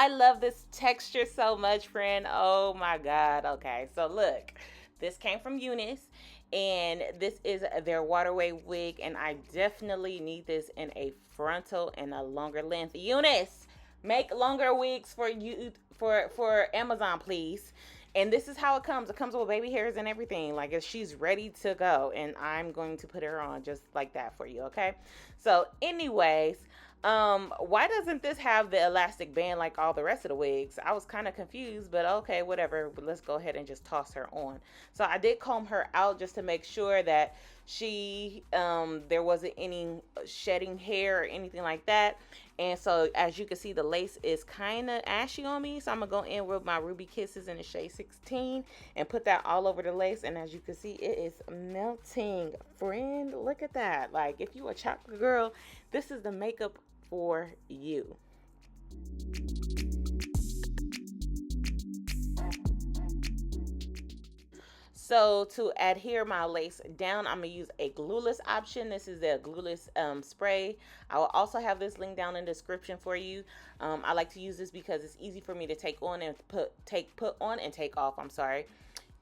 I love this texture so much, friend. Oh my God. Okay, so look, this came from Unice, and this is their Waterwave wig, and I definitely need this in a frontal and a longer length. Unice, make longer wigs for you for Amazon, please. And this is how it comes. It comes with baby hairs and everything. Like, if she's ready to go, and I'm going to put her on just like that for you, okay? So, anyways, why doesn't this have the elastic band like all the rest of the wigs? I was kind of confused, but okay, whatever. But let's go ahead and just toss her on. So I did comb her out just to make sure that she there wasn't any shedding hair or anything like that. And so as you can see, the lace is kind of ashy on me, so I'm gonna go in with my Ruby Kisses in the shade 16 and put that all over the lace. And as you can see, it is melting, friend. Look at that. Like, if you a chocolate girl, this is the makeup for you. So to adhere my lace down, I'm going to use a glueless option. This is the glueless spray. I will also have this link down in the description for you. I like to use this because it's easy for me to take on and put on and take off. I'm sorry.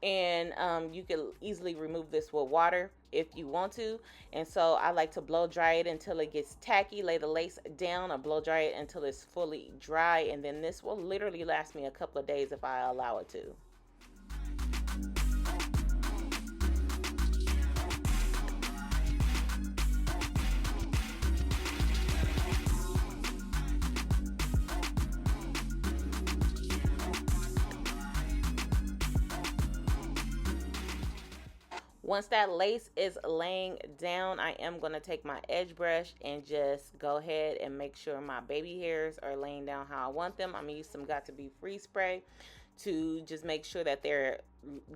And you can easily remove this with water if you want to. And so I like to blow dry it until it gets tacky, lay the lace down, or blow dry it until it's fully dry. And then this will literally last me a couple of days if I allow it to. Once that lace is laying down, I am going to take my edge brush and just go ahead and make sure my baby hairs are laying down how I want them. I'm going to use some Got To Be Free spray to just make sure that they're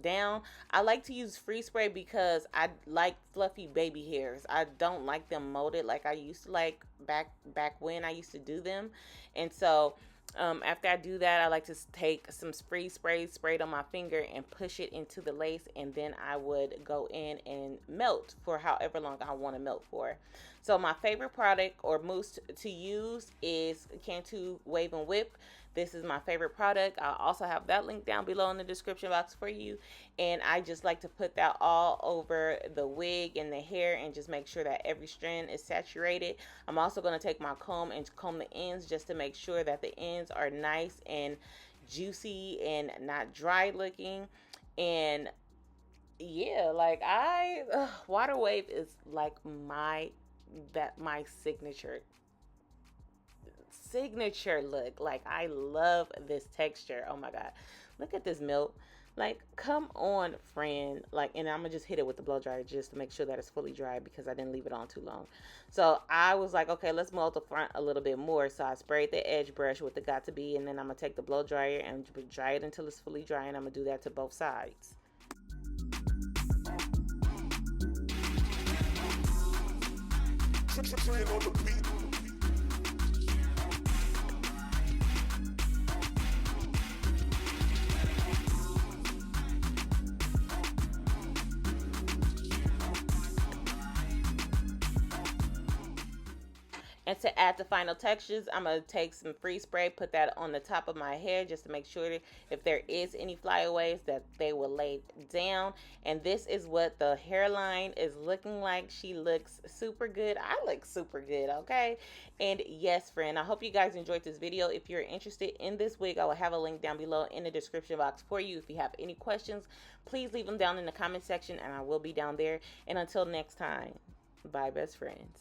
down. I like to use free spray because I like fluffy baby hairs. I don't like them molded like I used to like back when I used to do them. And so after I do that, I like to take some free spray sprayed on my finger and push it into the lace, and then I would go in and melt for however long I want to melt for. So my favorite product or mousse to use is Cantu Wave and Whip. This is my favorite product. I'll also have that link down below in the description box for you. And I just like to put that all over the wig and the hair and just make sure that every strand is saturated. I'm also going to take my comb and comb the ends just to make sure that the ends are nice and juicy and not dry looking. And yeah, like Waterwave is like my signature look. Like, I love this texture. Oh my God, look at this melt. Like, come on, friend. Like, and I'm gonna just hit it with the blow dryer just to make sure that it's fully dry because I didn't leave it on too long. So I was like, okay, let's melt the front a little bit more. So I sprayed the edge brush with the Got To Be, and then I'm gonna take the blow dryer and dry it until it's fully dry, and I'm gonna do that to both sides. And to add the final textures, I'm going to take some free spray, put that on the top of my hair just to make sure that if there is any flyaways that they will lay down. And this is what the hairline is looking like. She looks super good. I look super good, okay? And yes, friend, I hope you guys enjoyed this video. If you're interested in this wig, I will have a link down below in the description box for you. If you have any questions, please leave them down in the comment section and I will be down there. And until next time, bye, best friends.